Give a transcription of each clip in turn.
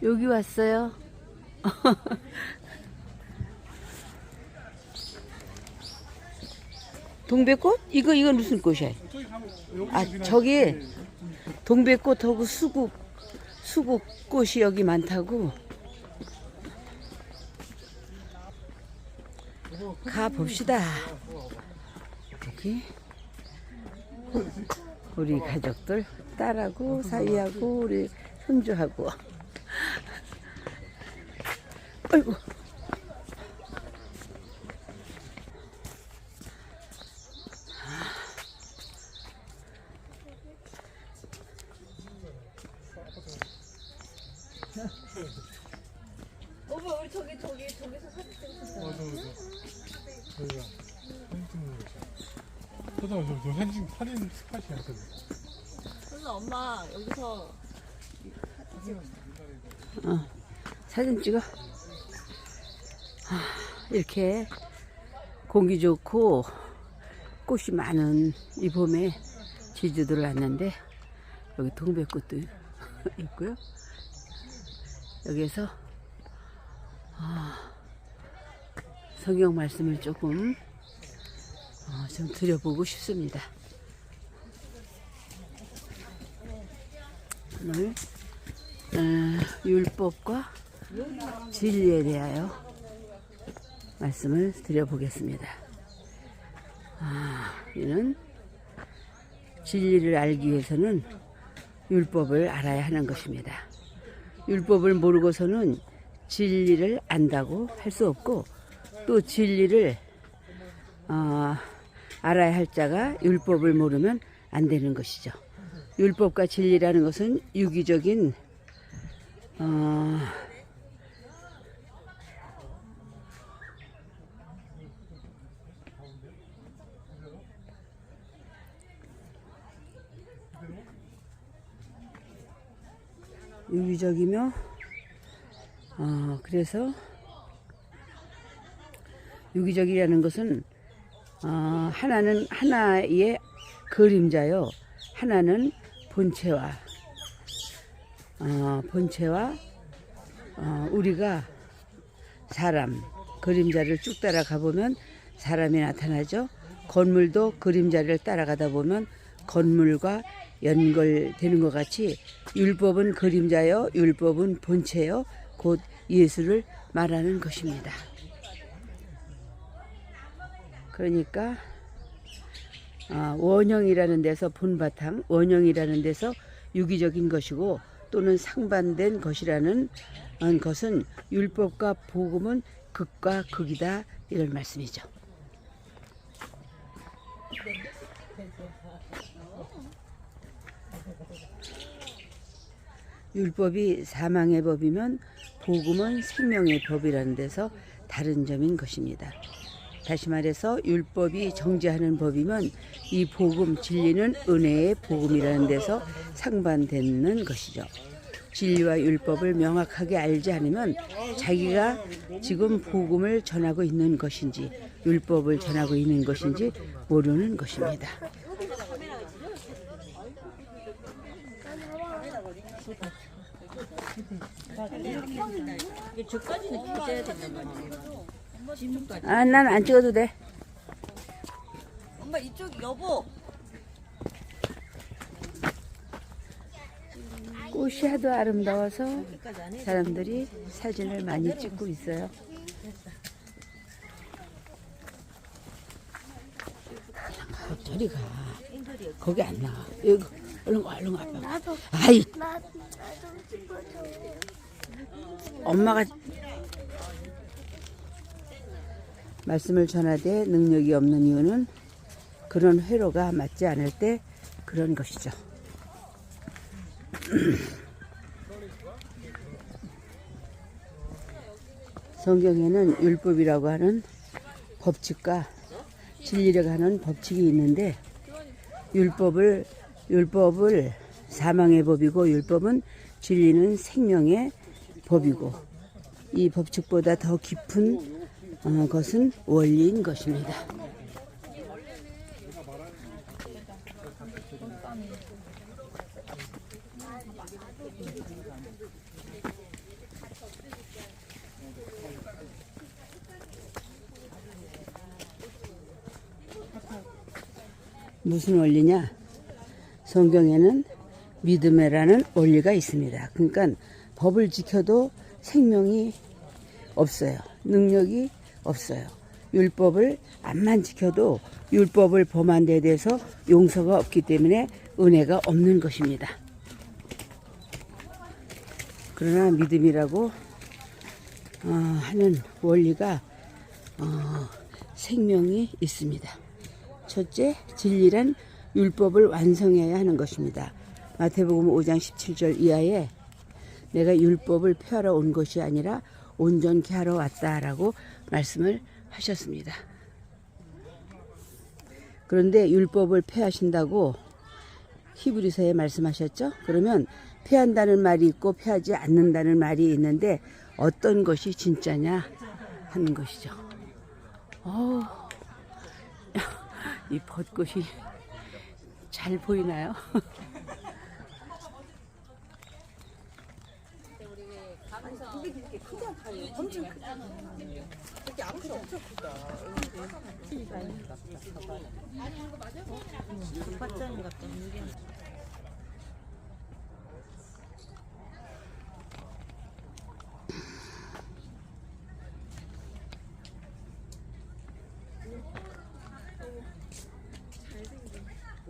여기 왔어요. 동백꽃? 이거 무슨 꽃이야? 아, 저기 동백꽃하고 수국꽃이 여기 많다고. 가 봅시다. 여기 우리 가족들, 딸하고 사위하고 우리 손주하고. 아이고. 어머, 우리 저기서 사진 찍었어. 맞아. 저희가 사진 찍는 거지. 저 사진 스팟이야. 그래서 엄마 여기서 사진 찍어. 이렇게 공기 좋고 꽃이 많은 이 봄에 제주도를 왔는데 여기 동백꽃도 있고요. 여기에서 성경 말씀을 조금 좀 드려보고 싶습니다. 오늘 율법과 진리에 대하여 말씀을 드려보겠습니다. 이는 진리를 알기 위해서는 율법을 알아야 하는 것입니다. 율법을 모르고서는 진리를 안다고 할 수 없고, 또 진리를 알아야 할 자가 율법을 모르면 안 되는 것이죠. 율법과 진리라는 것은 유기적인 유기적이며 그래서 유기적이라는 것은 하나는 하나의 그림자요, 하나는 본체와 우리가 사람 그림자를 쭉 따라가 보면 사람이 나타나죠. 건물도 그림자를 따라가다 보면 건물과 연결되는 것 같이 율법은 그림자요, 율법은 본체요, 곧 예수를 말하는 것입니다. 그러니까 원형이라는 데서 본바탕, 원형이라는 데서 유기적인 것이고, 또는 상반된 것이라는 것은 율법과 복음은 극과 극이다, 이런 말씀이죠. 율법이 사망의 법이면 복음은 생명의 법이라는 데서 다른 점인 것입니다. 다시 말해서 율법이 정죄하는 법이면 이 복음, 진리는 은혜의 복음이라는 데서 상반되는 것이죠. 진리와 율법을 명확하게 알지 않으면 자기가 지금 복음을 전하고 있는 것인지 율법을 전하고 있는 것인지 모르는 것입니다. 이게 저까지는 찍어야 된단 말이에요. 난 안 찍어도 돼. 엄마 이쪽 여보. 꽃이 하도 아름다워서 사람들이 사진을 많이 찍고 있어요. 저리 가. 거기 안 나와. 여기 얼른 가, 얼른 가. 나도. 아이, 나도 찍어줘. 엄마가 말씀을 전하되 능력이 없는 이유는 그런 회로가 맞지 않을 때 그런 것이죠. 성경에는 율법이라고 하는 법칙과 진리라고 하는 법칙이 있는데, 율법을 사망의 법이고 율법은 진리는 생명의 법이고, 이 법칙보다 더 깊은 것은 원리인 것입니다. 무슨 원리냐? 성경에는 믿음이라는 원리가 있습니다. 그러니까 법을 지켜도 생명이 없어요. 능력이 없어요. 율법을 암만 지켜도 율법을 범한 데 대해서 용서가 없기 때문에 은혜가 없는 것입니다. 그러나 믿음이라고 하는 원리가 생명이 있습니다. 첫째, 진리란 율법을 완성해야 하는 것입니다. 마태복음 5장 17절 이하에 내가 율법을 폐하러 온 것이 아니라 온전케 하러 왔다라고 말씀을 하셨습니다. 그런데 율법을 폐하신다고 히브리서에 말씀하셨죠? 그러면 폐한다는 말이 있고 폐하지 않는다는 말이 있는데 어떤 것이 진짜냐 하는 것이죠. 이 벚꽃이 잘 보이나요?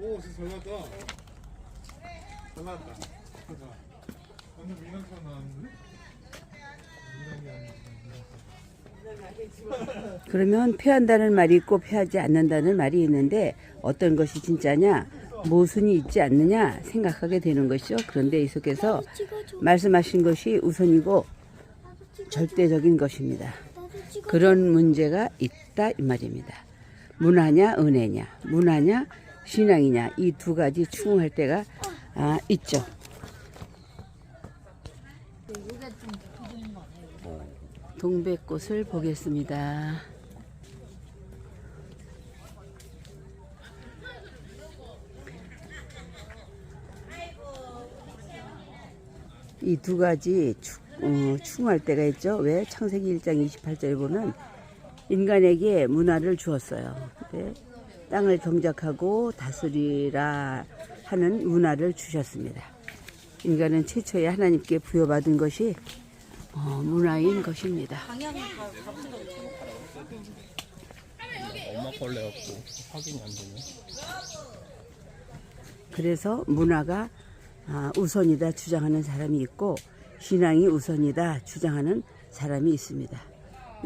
오, 진짜 잘 나왔다. 잘 나왔다. 완전 민간처럼 나왔는데? 그러면 폐한다는 말이 있고 폐하지 않는다는 말이 있는데 어떤 것이 진짜냐, 모순이 있지 않느냐 생각하게 되는 것이죠. 그런데 이속에서 말씀하신 것이 우선이고 절대적인 것입니다. 그런 문제가 있다 이 말입니다. 문화냐 은혜냐, 문화냐 신앙이냐, 이 두 가지 충할 때가 있죠. 동백꽃을 보겠습니다. 이 두 가지 충할 때가 있죠. 왜? 창세기 1장 28절에 보면 인간에게 문화를 주었어요. 네? 땅을 경작하고 다스리라 하는 문화를 주셨습니다. 인간은 최초에 하나님께 부여받은 것이 문화인 것입니다. 엄마 걸레 갖고 확인이 안 되네. 그래서 문화가 우선이다 주장하는 사람이 있고 신앙이 우선이다 주장하는 사람이 있습니다.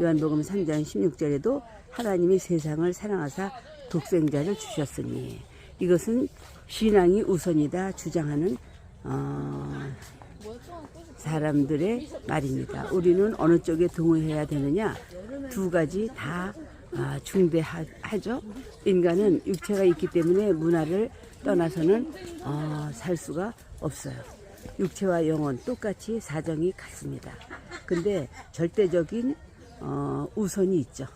요한복음 3장 16절에도 하나님이 세상을 사랑하사 독생자를 주셨으니, 이것은 신앙이 우선이다 주장하는 사람들의 말입니다. 우리는 어느 쪽에 동의해야 되느냐? 두 가지 다 중대하죠. 인간은 육체가 있기 때문에 문화를 떠나서는 살 수가 없어요. 육체와 영혼 똑같이 사정이 같습니다. 근데 절대적인 우선이 있죠.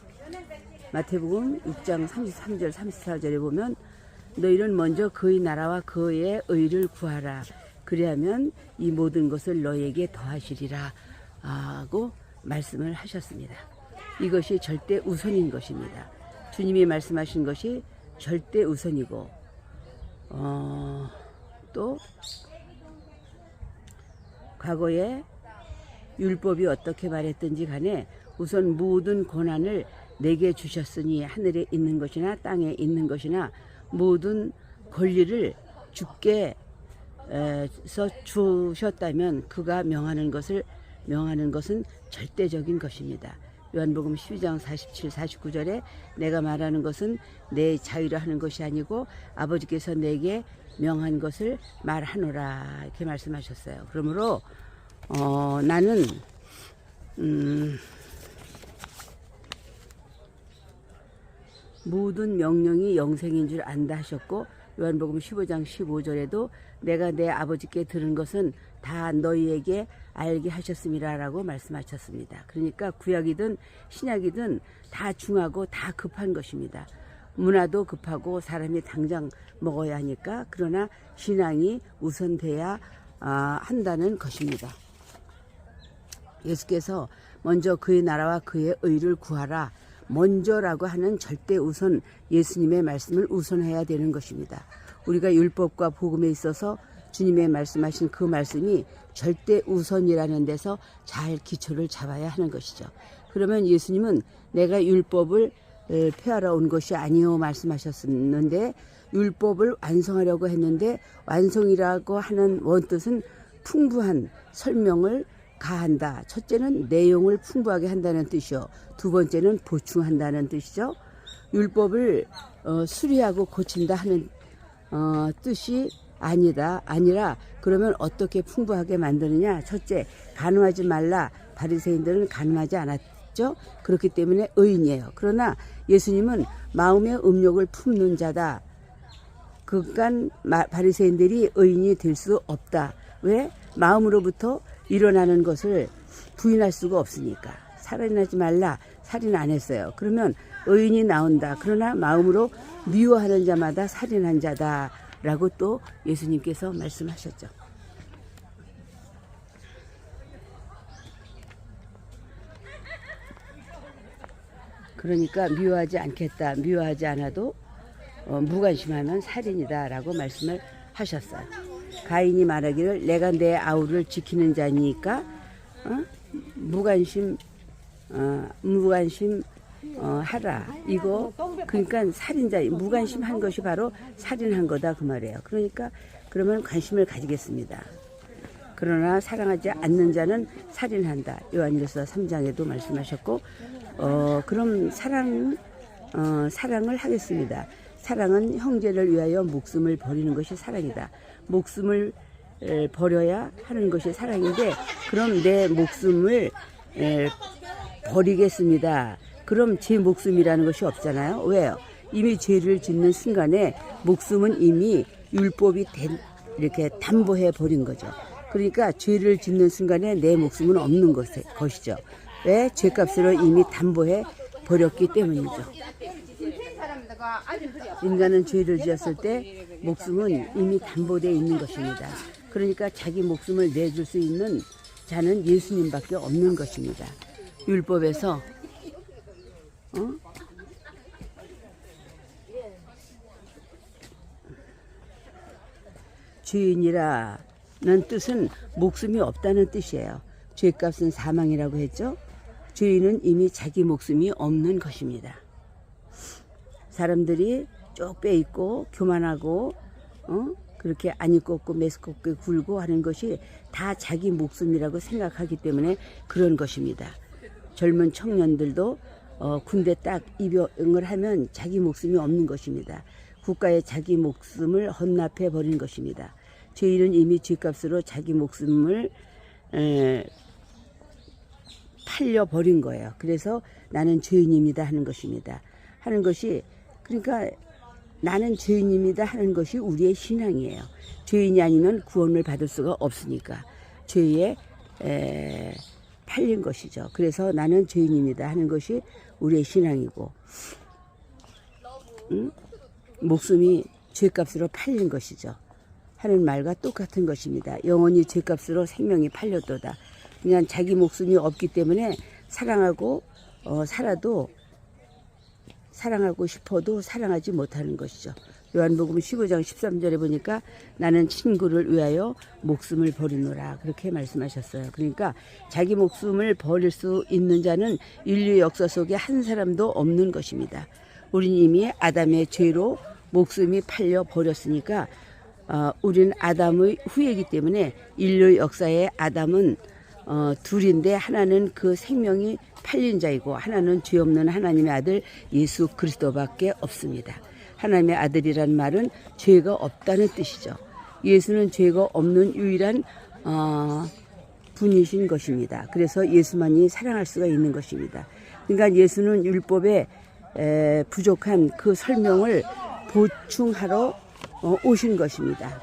마태복음 6장 33절 34절에 보면 너희는 먼저 그의 나라와 그의 의를 구하라. 그리하면 이 모든 것을 너희에게 더하시리라 하고 말씀을 하셨습니다. 이것이 절대 우선인 것입니다. 주님이 말씀하신 것이 절대 우선이고 또 과거에 율법이 어떻게 말했든지 간에 우선 모든 권한을 내게 주셨으니 하늘에 있는 것이나 땅에 있는 것이나 모든 권리를 주께서 주셨다면 그가 명하는 것은 절대적인 것입니다. 요한복음 12장 47, 49절에 내가 말하는 것은 내 자유로 하는 것이 아니고 아버지께서 내게 명한 것을 말하노라 이렇게 말씀하셨어요. 그러므로 나는 모든 명령이 영생인 줄 안다 하셨고 요한복음 15장 15절에도 내가 내 아버지께 들은 것은 다 너희에게 알게 하셨음이라라고 말씀하셨습니다. 그러니까 구약이든 신약이든 다 중하고 다 급한 것입니다. 문화도 급하고 사람이 당장 먹어야 하니까, 그러나 신앙이 우선돼야 한다는 것입니다. 예수께서 먼저 그의 나라와 그의 의를 구하라. 먼저라고 하는 절대 우선 예수님의 말씀을 우선해야 되는 것입니다. 우리가 율법과 복음에 있어서 주님의 말씀하신 그 말씀이 절대 우선이라는 데서 잘 기초를 잡아야 하는 것이죠. 그러면 예수님은 내가 율법을 폐하러 온 것이 아니요 말씀하셨는데 율법을 완성하려고 했는데 완성이라고 하는 원뜻은 풍부한 설명을 가한다. 첫째는 내용을 풍부하게 한다는 뜻이요. 두 번째는 보충한다는 뜻이죠. 율법을 수리하고 고친다 하는 뜻이 아니라 그러면 어떻게 풍부하게 만드느냐. 첫째, 간음하지 말라. 바리새인들은 간음하지 않았죠. 그렇기 때문에 의인이에요. 그러나 예수님은 마음의 음욕을 품는 자다. 그러니까 바리새인들이 의인이 될 수 없다. 왜? 마음으로부터 일어나는 것을 부인할 수가 없으니까. 살인하지 말라. 살인 안 했어요. 그러면 의인이 나온다. 그러나 마음으로 미워하는 자마다 살인한 자다. 라고 또 예수님께서 말씀하셨죠. 그러니까 미워하지 않겠다. 미워하지 않아도 무관심하면 살인이다 라고 말씀을 하셨어요. 가인이 말하기를 내가 내 아우를 지키는 자니까 무관심 하라. 이거 그러니까 살인자 무관심한 것이 바로 살인한 거다 그 말이에요. 그러니까 그러면 관심을 가지겠습니다. 그러나 사랑하지 않는 자는 살인한다. 요한일서 3장에도 말씀하셨고 그럼 사랑을 하겠습니다. 사랑은 형제를 위하여 목숨을 버리는 것이 사랑이다. 목숨을 버려야 하는 것이 사랑인데 그럼 내 목숨을 버리겠습니다. 그럼 제 목숨이라는 것이 없잖아요. 왜요? 이미 죄를 짓는 순간에 목숨은 이미 율법이 이렇게 담보해 버린 거죠. 그러니까 죄를 짓는 순간에 내 목숨은 없는 것이죠. 왜? 죄값으로 이미 담보해 버렸기 때문이죠. 인간은 죄를 지었을 때 목숨은 이미 담보되어 있는 것입니다. 그러니까 자기 목숨을 내줄 수 있는 자는 예수님밖에 없는 것입니다. 율법에서 죄인이라는 뜻은 목숨이 없다는 뜻이에요. 죄값은 사망이라고 했죠. 죄인은 이미 자기 목숨이 없는 것입니다. 사람들이 쭉 빼있고 교만하고 그렇게 안 입고 없고 메스껍게 굴고 하는 것이 다 자기 목숨이라고 생각하기 때문에 그런 것입니다. 젊은 청년들도 군대 딱 입영을 하면 자기 목숨이 없는 것입니다. 국가에 자기 목숨을 헌납해 버린 것입니다. 죄인은 이미 죄값으로 자기 목숨을 팔려버린 거예요. 그래서 나는 죄인입니다 하는 것입니다. 하는 것이 그러니까 나는 죄인입니다 하는 것이 우리의 신앙이에요. 죄인이 아니면 구원을 받을 수가 없으니까 죄에 팔린 것이죠. 그래서 나는 죄인입니다 하는 것이 우리의 신앙이고 목숨이 죄값으로 팔린 것이죠. 하는 말과 똑같은 것입니다. 영원히 죄값으로 생명이 팔렸도다. 그냥 자기 목숨이 없기 때문에 사랑하고 살아도 사랑하고 싶어도 사랑하지 못하는 것이죠. 요한복음 15장 13절에 보니까 나는 친구를 위하여 목숨을 버리노라 그렇게 말씀하셨어요. 그러니까 자기 목숨을 버릴 수 있는 자는 인류 역사 속에 한 사람도 없는 것입니다. 우린 이미 아담의 죄로 목숨이 팔려 버렸으니까 우리는 아담의 후예이기 때문에 인류 역사에 아담은 둘인데 하나는 그 생명이 팔린 자이고 하나는 죄 없는 하나님의 아들 예수 그리스도밖에 없습니다. 하나님의 아들이란 말은 죄가 없다는 뜻이죠. 예수는 죄가 없는 유일한 분이신 것입니다. 그래서 예수만이 사랑할 수가 있는 것입니다. 그러니까 예수는 율법에 부족한 그 설명을 보충하러 오신 것입니다.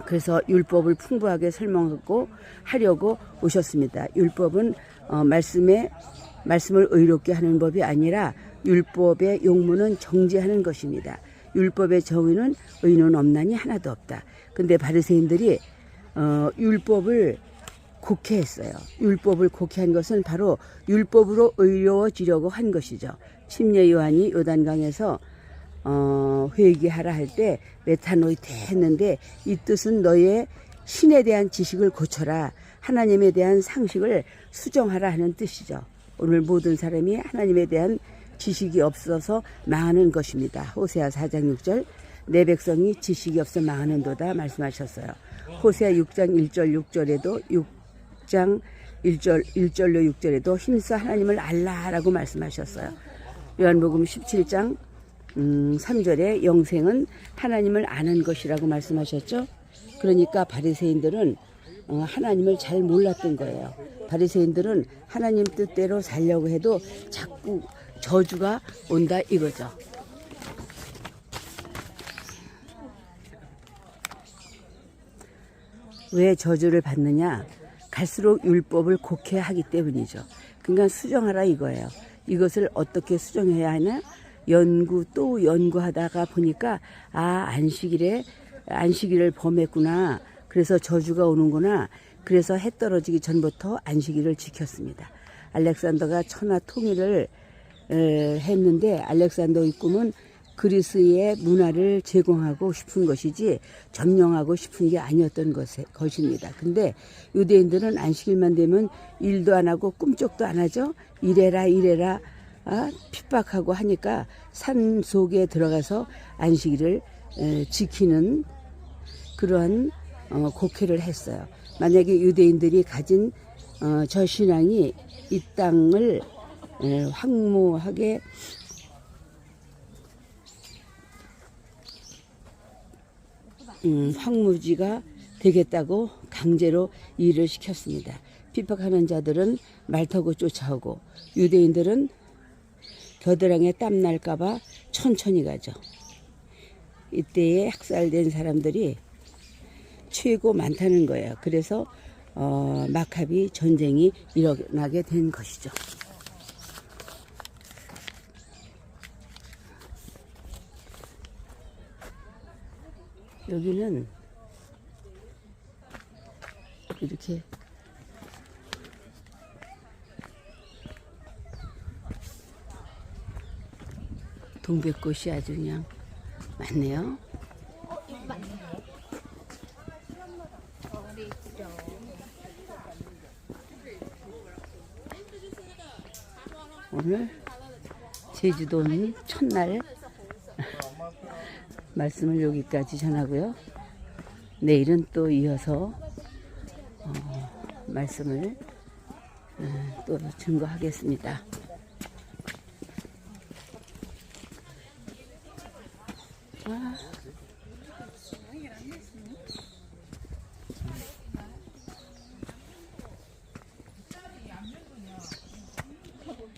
그래서 율법을 풍부하게 설명하고 하려고 오셨습니다. 율법은 말씀을 의롭게 하는 법이 아니라 율법의 용무는 정죄하는 것입니다. 율법의 정의는 의는 없나니 하나도 없다. 근데 바리새인들이 율법을 곡해했어요. 율법을 곡해한 것은 바로 율법으로 의로워지려고 한 것이죠. 침례 요한이 요단강에서 회개하라 할 때 메타노이테 했는데 이 뜻은 너의 신에 대한 지식을 고쳐라, 하나님에 대한 상식을 수정하라 하는 뜻이죠. 오늘 모든 사람이 하나님에 대한 지식이 없어서 망하는 것입니다. 호세아 4장 6절 내 백성이 지식이 없어 망하는도다 말씀하셨어요. 호세아 6장 1절 6절에도 6장 1절로 6절에도 힘써 하나님을 알라라고 말씀하셨어요. 요한복음 17장 3절에 영생은 하나님을 아는 것이라고 말씀하셨죠. 그러니까 바리새인들은 하나님을 잘 몰랐던 거예요. 바리새인들은 하나님 뜻대로 살려고 해도 자꾸 저주가 온다 이거죠. 왜 저주를 받느냐? 갈수록 율법을 곡해하기 때문이죠. 그러니까 수정하라 이거예요. 이것을 어떻게 수정해야 하나? 또 연구하다가 보니까 안식일을 범했구나. 그래서 저주가 오는구나. 그래서 해 떨어지기 전부터 안식일을 지켰습니다. 알렉산더가 천하 통일을 했는데 알렉산더의 꿈은 그리스의 문화를 제공하고 싶은 것이지 점령하고 싶은 게 아니었던 것입니다. 근데 유대인들은 안식일만 되면 일도 안 하고 꿈쩍도 안 하죠. 이래라 핍박하고 하니까 산 속에 들어가서 안식일을 지키는 그러한 곡해를 했어요. 만약에 유대인들이 가진 저 신앙이 이 땅을 황무하게 황무지가 되겠다고 강제로 일을 시켰습니다. 핍박하는 자들은 말 타고 쫓아오고 유대인들은 겨드랑이에 땀 날까봐 천천히 가죠. 이때에 학살된 사람들이 최고 많다는 거예요. 그래서 마카비 전쟁이 일어나게 된 것이죠. 여기는 이렇게 동백꽃이 아주 그냥 많네요. 오늘 제주도는 첫날 말씀을 여기까지 전하고요. 내일은 또 이어서 말씀을 또 증거하겠습니다.